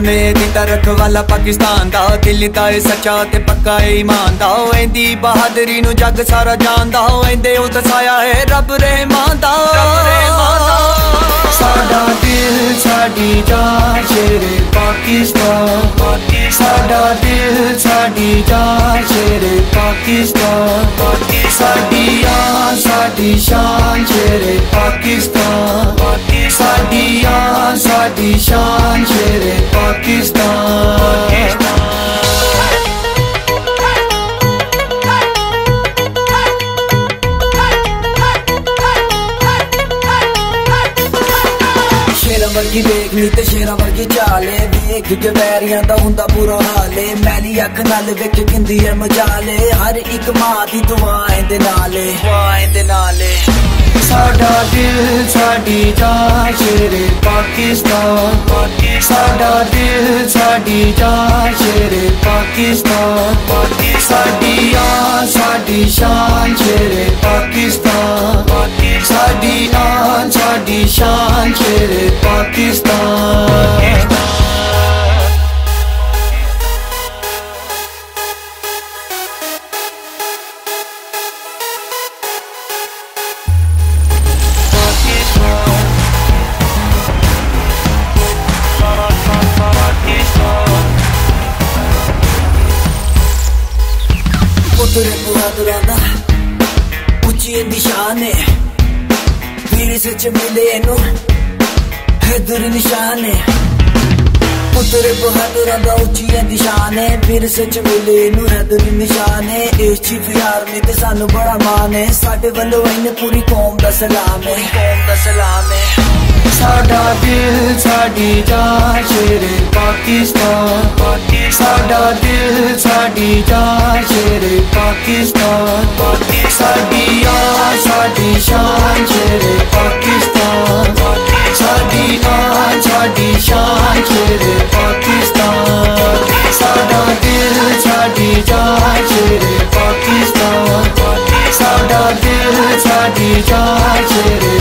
ने दिता रखवाला पाकिस्तान दा, दिल दा सच्चा ते पक्का ईमान दा। एंदी बहादरी नू जग सारा जानदा, एंदे उतसाया है रब रहमान दा। साडा दिल साडी जान शेरे पाकिस्तान, साडा दिल साडी जान शेरे पाकिस्तान। साडी आन साडी शान शेरे पाकिस्तान, साडी आन साडी शान शेरे पाकिस्तान। शेरां वर्गी देखनी ते शेरां वर्गी चाले, वेख के वैरियां दा हुंदा बुरा हाले। मैली अख नाल वेख किंदी है मजाले, हर एक मां दी दुआएं दे नाले। साडा दिल साडी जान शेरे पाकिस्तान, साडा दिल साडी जान शेरे पाकिस्तान। साडी आन साडी शान शेरे पाकिस्तान, साडी आन साडी शान शेरे पाकिस्तान। पुत्रे बहादुरां दा उच्ची निशान है, वीर सच मिले इनू हैदर निशान है। पुत्रे बहादुरां दा उच्ची निशान है, वीर सच मिले इनू हैदर निशान है। इस चीफ आर्मी ते सानू बड़ा मान है, साडे वल्लों इन्हें पूरी कौम दा सलाम है। साडा दिल साडी जान शेरे पाकिस्तान, साडा दिल साडी जान शेरे पाकिस्तान। साडी आन साडी शान शेरे पाकिस्तान, साडी आन साडी शान शेरे पाकिस्तान। साडा दिल साडी जान शेरे पाकिस्तान, साडा दिल साडी जान शेरे